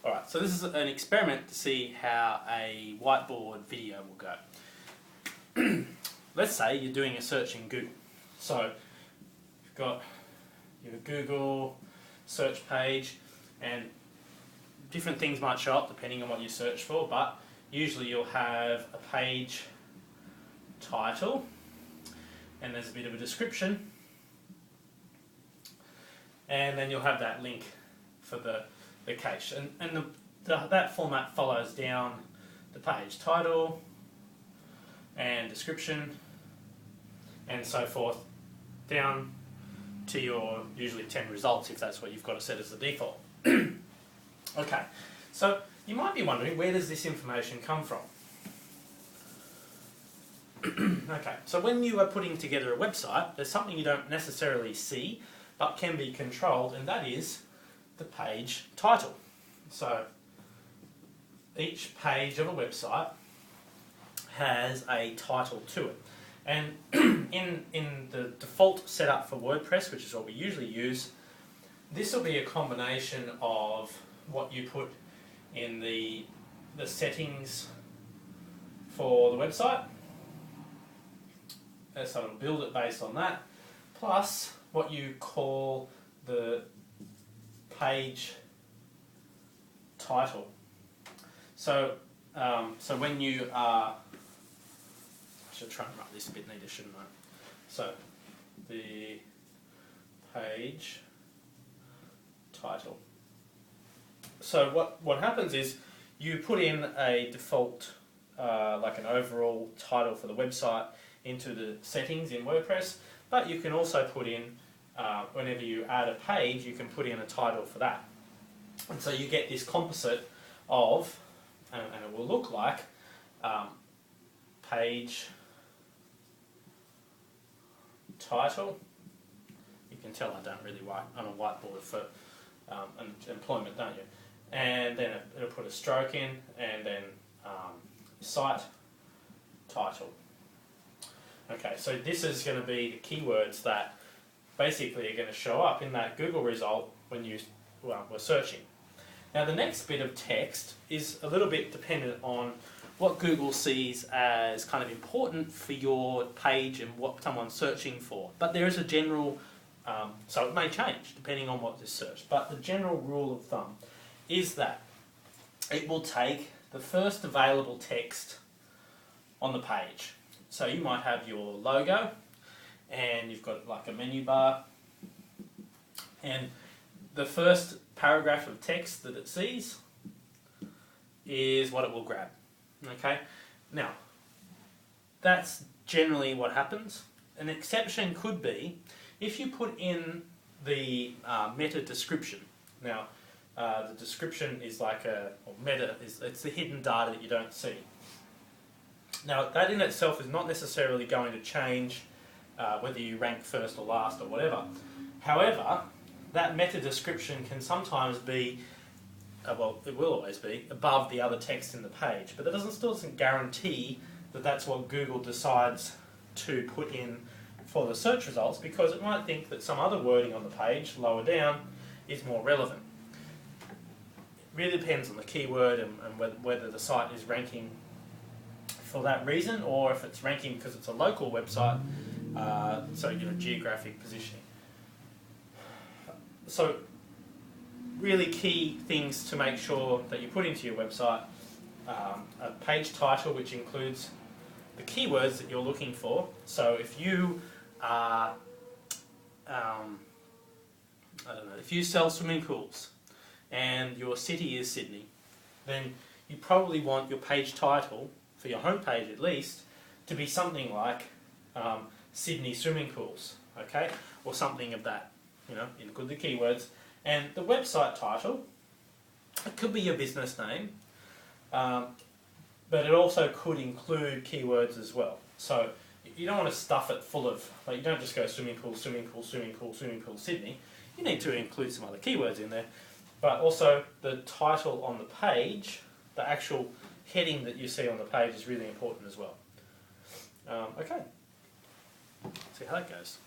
Alright, so this is an experiment to see how a whiteboard video will go. Let's say you're doing a search in Google. So you've got your Google search page, and different things might show up depending on what you search for, but usually you'll have a page title and there's a bit of a description, and then you'll have that link for the cache, and that format follows down the page: title and description and so forth, down to your usually 10 results if that's what you've got it set as the default. Okay, so you might be wondering, where does this information come from? Okay, so when you are putting together a website, there's something you don't necessarily see but can be controlled, and that is the page title. So each page of a website has a title to it, and in the default setup for WordPress, which is what we usually use, this will be a combination of what you put in the settings for the website, so it'll build it based on that, plus what you call the page title. So when you are, I should try and write this a bit neater, shouldn't I? So the page title. So what happens is you put in a default, like an overall title for the website into the settings in WordPress, but you can also put in, whenever you add a page, you can put in a title for that. And so you get this composite of, and it will look like, page title. You can tell I don't really write on a whiteboard for employment, don't you? And then it'll put a stroke in, and then site title. Okay, so this is going to be the keywords that basically are going to show up in that Google result when you were searching. Now the next bit of text is a little bit dependent on what Google sees as kind of important for your page and what someone's searching for. But there is a general, so it may change depending on what is searched, but the general rule of thumb is that it will take the first available text on the page. So you might have your logo, and you've got like a menu bar, and the first paragraph of text that it sees is what it will grab. Okay, now that's generally what happens. An exception could be if you put in the meta description. Now the description is like it's the hidden data that you don't see. Now that in itself is not necessarily going to change whether you rank first or last or whatever. However, that meta description can sometimes be, well, it will always be, above the other text in the page, but that still doesn't guarantee that that's what Google decides to put in for the search results, because it might think that some other wording on the page lower down is more relevant. It really depends on the keyword and whether the site is ranking for that reason, or if it's ranking because it's a local website, so geographic positioning. So really key things to make sure that you put into your website: a page title which includes the keywords that you're looking for. So if you are, I don't know, if you sell swimming pools and your city is Sydney, then you probably want your page title, for your homepage at least, to be something like Sydney swimming pools, okay, or something of that, include the keywords. And the website title, it could be your business name, but it also could include keywords as well. So you don't want to stuff it full of, like, you don't just go swimming pool, swimming pool, swimming pool, swimming pool, Sydney. You need to include some other keywords in there, but also the title on the page, the actual heading that you see on the page, is really important as well. Okay, see how that goes.